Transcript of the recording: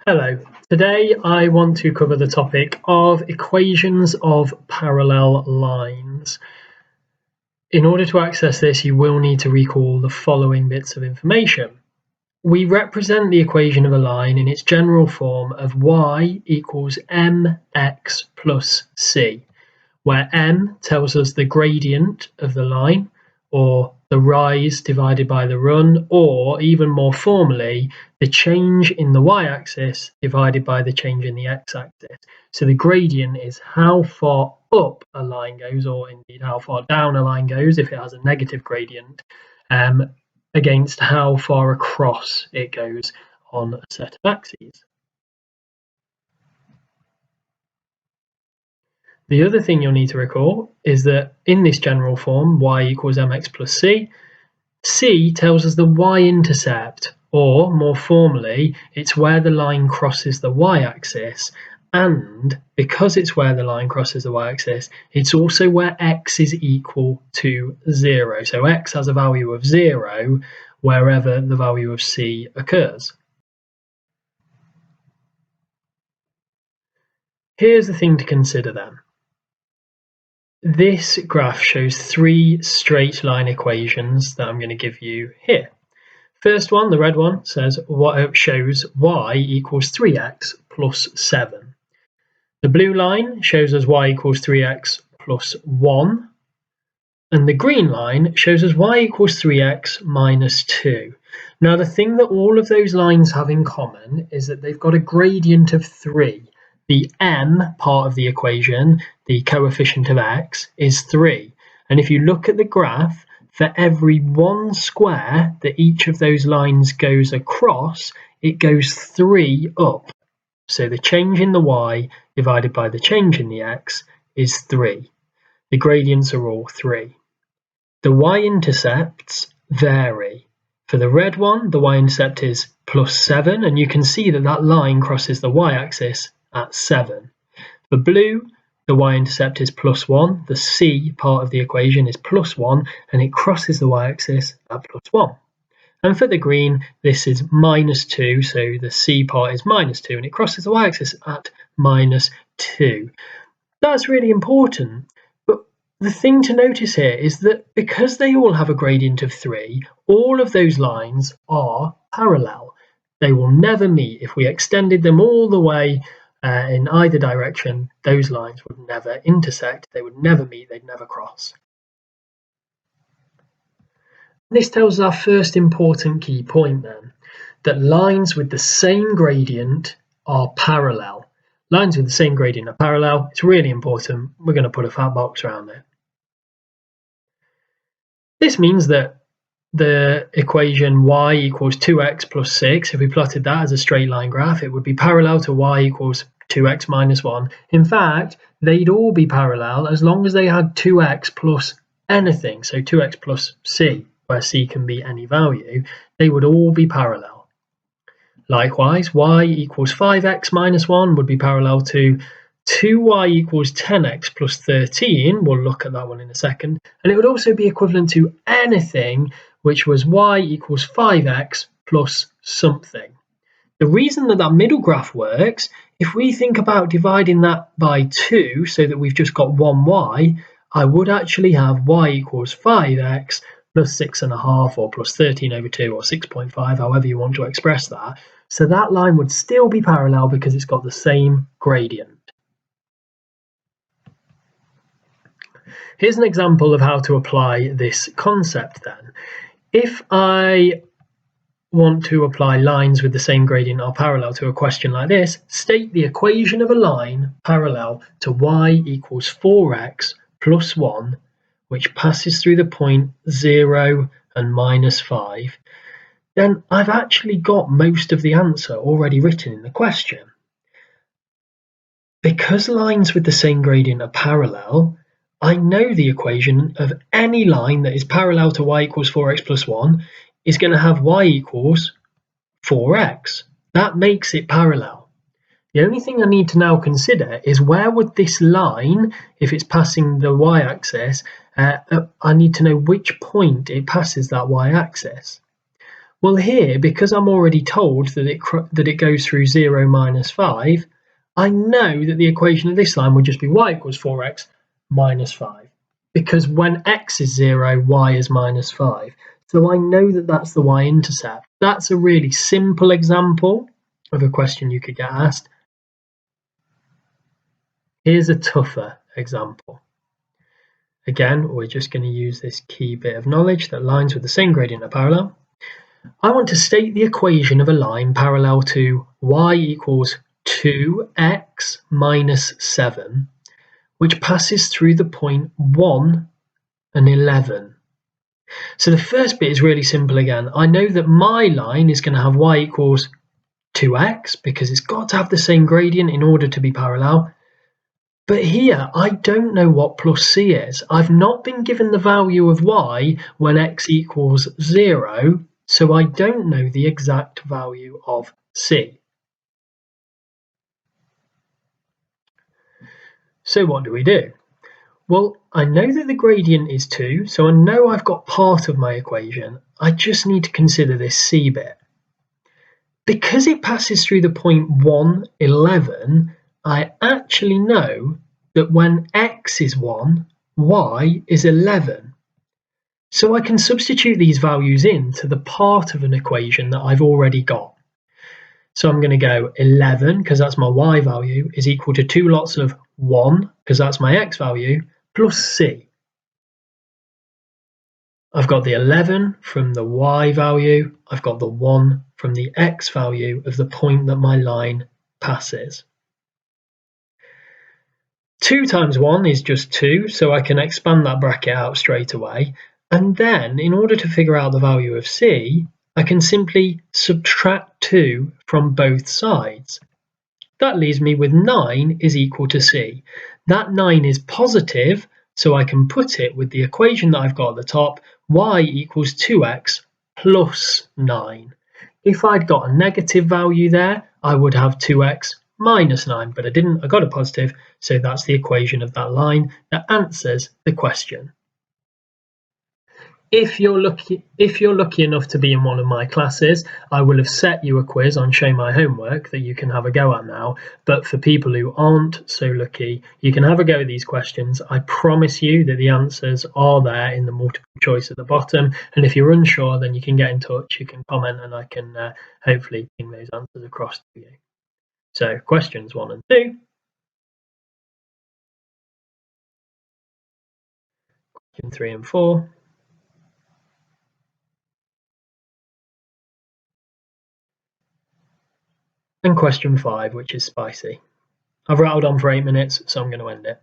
Hello, today I want to cover the topic of equations of parallel lines. In order to access this, you will need to recall the following bits of information. We represent the equation of a line in its general form of y equals mx plus c, where m tells us the gradient of the line, or the rise divided by the run, or even more formally, the change in the y-axis divided by the change in the x-axis. So the gradient is how far up a line goes, or indeed how far down a line goes if it has a negative gradient, against how far across it goes on a set of axes. The other thing you'll need to recall is that in this general form, y equals mx plus c, c tells us the y-intercept, or more formally, it's where the line crosses the y-axis, and because it's where the line crosses the y-axis, it's also where x is equal to 0. So x has a value of 0 wherever the value of c occurs. Here's the thing to consider then. This graph shows three straight line equations that I'm going to give you here. First one, the red one, shows y equals 3x plus 7. The blue line shows us y equals 3x plus 1. And the green line shows us y equals 3x minus 2. Now, the thing that all of those lines have in common is that they've got a gradient of 3. The m part of the equation, the coefficient of x, is 3. And if you look at the graph, for every 1 square that each of those lines goes across, it goes 3 up. So the change in the y divided by the change in the x is 3. The gradients are all 3. The y-intercepts vary. For the red one, the y-intercept is plus 7, and you can see that that line crosses the y-axis at 7. For blue, the y-intercept is plus 1, the c part of the equation is plus 1, and it crosses the y-axis at plus 1. And for the green, this is minus 2, so the c part is minus 2, and it crosses the y-axis at minus 2. That's really important, but the thing to notice here is that because they all have a gradient of 3, all of those lines are parallel. They will never meet. If we extended them all the way in either direction, those lines would never intersect, they would never meet, they'd never cross. This tells us our first important key point then, that lines with the same gradient are parallel. Lines with the same gradient are parallel. It's really important. We're going to put a fat box around it. This means that the equation y equals 2x plus 6, if we plotted that as a straight line graph, it would be parallel to y equals 2x minus 1. In fact, they'd all be parallel as long as they had 2x plus anything, so 2x plus c, where c can be any value, they would all be parallel. Likewise, y equals 5x minus 1 would be parallel to 2y equals 10x plus 13, we'll look at that one in a second, and it would also be equivalent to anything which was y equals 5x plus something. The reason that that middle graph works, if we think about dividing that by 2 so that we've just got 1y, I would actually have y equals 5x plus 6.5 or plus 13 over 2 or 6.5, however you want to express that. So that line would still be parallel because it's got the same gradient. Here's an example of how to apply this concept then. If I want to apply lines with the same gradient are parallel to a question like this, state the equation of a line parallel to y equals 4x plus 1, which passes through the point 0 and minus 5, then I've actually got most of the answer already written in the question. Because lines with the same gradient are parallel, I know the equation of any line that is parallel to y equals 4x plus 1 is going to have y equals 4x. That makes it parallel. The only thing I need to now consider is where would this line, if it's passing the y-axis, I need to know which point it passes that y-axis. Well, here, because I'm already told that it goes through 0, minus 5, I know that the equation of this line would just be y equals 4x minus 5. Because when x is 0, y is minus 5. So I know that that's the y-intercept. That's a really simple example of a question you could get asked. Here's a tougher example. Again, we're just going to use this key bit of knowledge that lines with the same gradient are parallel. I want to state the equation of a line parallel to y equals 2x minus 7, which passes through the point 1 and 11. So the first bit is really simple again. I know that my line is going to have y equals 2x because it's got to have the same gradient in order to be parallel. But here, I don't know what plus c is. I've not been given the value of y when x equals 0, so I don't know the exact value of c. So what do we do? Well, I know that the gradient is 2, so I know I've got part of my equation. I just need to consider this c bit. Because it passes through the point 1, 11, I actually know that when x is 1, y is 11. So I can substitute these values into the part of an equation that I've already got. So I'm going to go 11, because that's my y value, is equal to 2 lots of 1, because that's my x value, plus c. I've got the 11 from the y value, I've got the 1 from the x value of the point that my line passes. 2 times 1 is just 2, so I can expand that bracket out straight away. And then, in order to figure out the value of c, I can simply subtract 2 from both sides. That leaves me with 9 is equal to c. That 9 is positive, so I can put it with the equation that I've got at the top, y equals 2x plus 9. If I'd got a negative value there, I would have 2x minus 9, but I didn't, I got a positive, so that's the equation of that line that answers the question. If you're lucky enough to be in one of my classes, I will have set you a quiz on Show My Homework that you can have a go at now. But for people who aren't so lucky, you can have a go at these questions. I promise you that the answers are there in the multiple choice at the bottom. And if you're unsure, then you can get in touch, you can comment, and I can hopefully ping those answers across to you. So questions 1 and 2. Question 3 and 4. And question 5, which is spicy. I've rattled on for 8 minutes, so I'm going to end it.